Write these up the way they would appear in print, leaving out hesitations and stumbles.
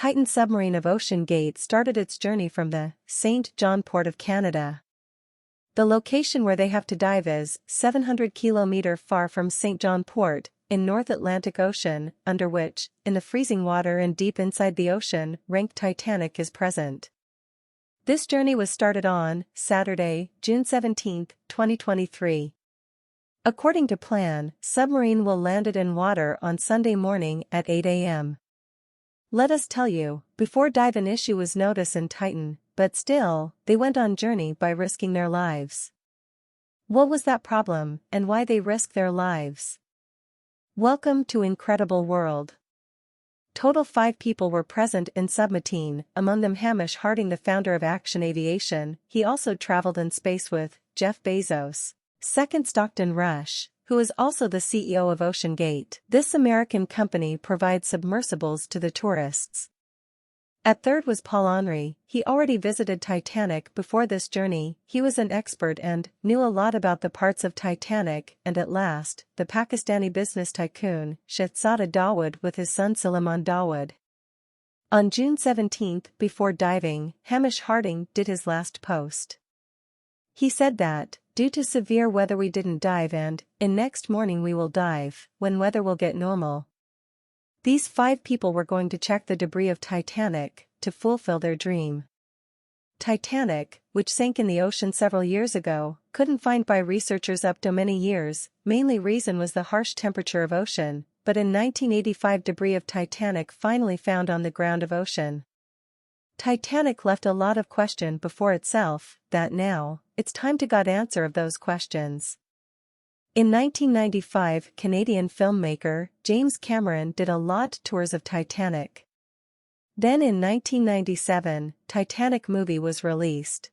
Titan submarine of OceanGate started its journey from the St. John port of Canada. The location where they have to dive is 700 km far from St. John Port, in North Atlantic Ocean, under which, in the freezing water and deep inside the ocean, wrecked Titanic is present. This journey was started on Saturday, June 17, 2023. According to plan, submarine will landed in water on Sunday morning at 8 a.m. Let us tell you, before dive an issue was noticed in Titan, but still, they went on journey by risking their lives. What was that problem, and why they risked their lives? Welcome to Incredible World. Total 5 people were present in SUBMARINE, among them Hamish Harding, the founder of Action Aviation. He also traveled in space with Jeff Bezos. Second, Stockton Rush, who is also the CEO of OceanGate. This American company provides submersibles to the tourists. At third was Paul Henry. He already visited Titanic before this journey. He was an expert and knew a lot about the parts of Titanic. And at last, the Pakistani business tycoon, Shehzada Dawood, with his son Sulaiman Dawood. On June 17, before diving, Hamish Harding did his last post. He said that, due to severe weather we didn't dive, and, in next morning we will dive, when weather will get normal. These 5 people were going to check the debris of Titanic, to fulfill their dream. Titanic, which sank in the ocean several years ago, couldn't find by researchers up to many years. Mainly reason was the harsh temperature of ocean, but in 1985 debris of Titanic finally found on the ground of ocean. Titanic left a lot of question before itself, that now, it's time to got answer of those questions. In 1995, Canadian filmmaker James Cameron did a lot tours of Titanic. Then in 1997, Titanic movie was released.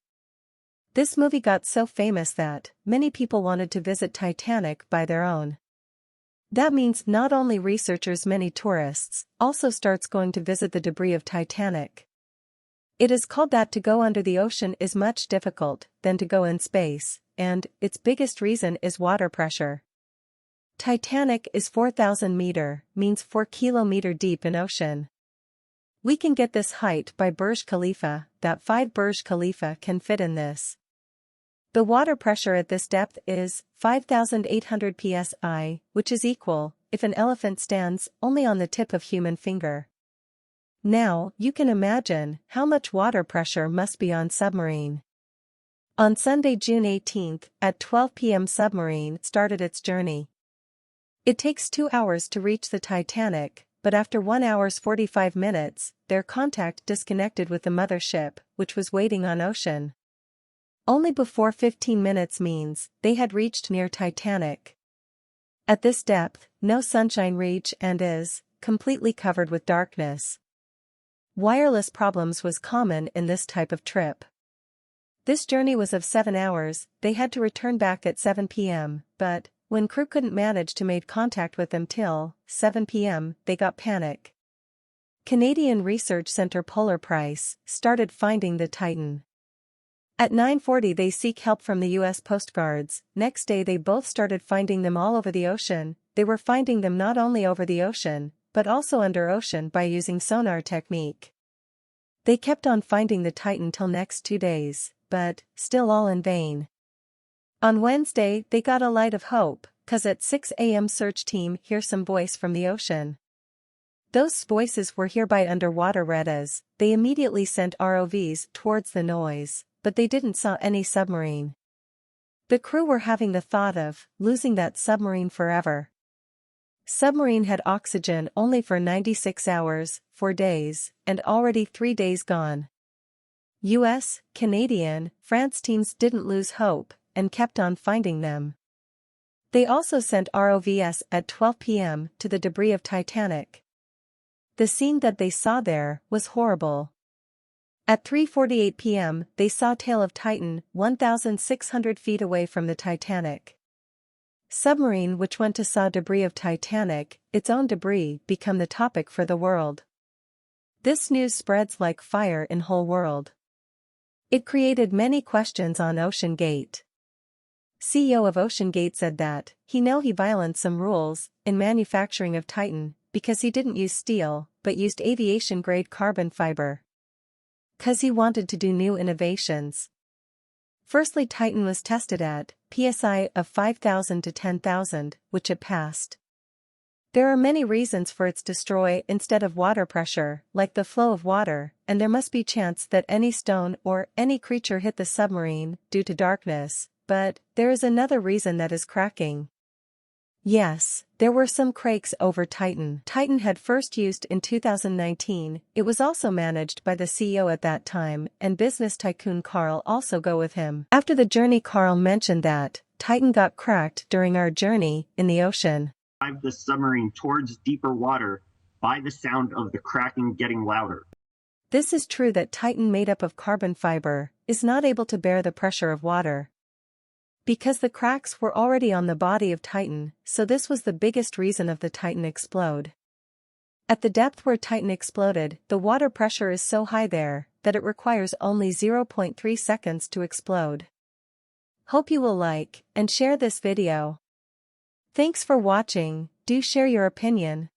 This movie got so famous that many people wanted to visit Titanic by their own. That means not only researchers, many tourists also starts going to visit the debris of Titanic. It is called that to go under the ocean is much difficult than to go in space, and its biggest reason is water pressure. Titanic is 4,000 meter, means 4 kilometer deep in ocean. We can get this height by Burj Khalifa, that 5 Burj Khalifa can fit in this. The water pressure at this depth is 5,800 psi, which is equal if an elephant stands only on the tip of human finger. Now, you can imagine how much water pressure must be on submarine. On Sunday, June 18, at 12 p.m. submarine started its journey. It takes 2 hours to reach the Titanic, but after 1 hour 45 minutes, their contact disconnected with the mothership, which was waiting on ocean. Only before 15 minutes means they had reached near Titanic. At this depth, no sunshine reach and is completely covered with darkness. Wireless problems was common in this type of trip. This journey was of 7 hours, they had to return back at 7 p.m., but, when crew couldn't manage to make contact with them till 7 p.m., they got panic. Canadian Research Centre Polar Price started finding the Titan. At 9:40 they seek help from the U.S. Coast Guards. Next day they both started finding them all over the ocean. They were finding them not only over the ocean, but also under ocean by using sonar technique. They kept on finding the Titan till next 2 days, but still all in vain. On Wednesday they got a light of hope, 'cause at 6 a.m. search team hear some voice from the ocean. Those voices were hereby underwater radars. They immediately sent ROVs towards the noise, but they didn't saw any submarine. The crew were having the thought of losing that submarine forever. Submarine had oxygen only for 96 hours, 4 days, and already 3 days gone. US, Canadian, France teams didn't lose hope, and kept on finding them. They also sent ROVs at 12 p.m. to the debris of Titanic. The scene that they saw there was horrible. At 3:48 p.m. they saw tail of Titan 1,600 feet away from the Titanic. Submarine which went to saw debris of Titanic, its own debris become the topic for the world. This news spreads like fire in whole world. It created many questions on OceanGate. CEO of OceanGate said that he violated some rules in manufacturing of Titan because he didn't use steel, but used aviation-grade carbon fiber. 'Cause he wanted to do new innovations. Firstly, Titan was tested at PSI of 5,000 to 10,000, which it passed. There are many reasons for its destroy instead of water pressure, like the flow of water, and there must be chance that any stone or any creature hit the submarine due to darkness, but there is another reason that is cracking. Yes, there were some cracks over Titan. Titan had first used in 2019, it was also managed by the CEO at that time, and business tycoon Carl also go with him. After the journey, Carl mentioned that Titan got cracked during our journey in the ocean. Drive the submarine towards deeper water by the sound of the cracking getting louder. This is true that Titan, made up of carbon fiber, is not able to bear the pressure of water. Because the cracks were already on the body of Titan, so this was the biggest reason of the Titan explode. At the depth where Titan exploded, the water pressure is so high there that it requires only 0.3 seconds to explode. Hope you will like and share this video. Thanks for watching. Do share your opinion.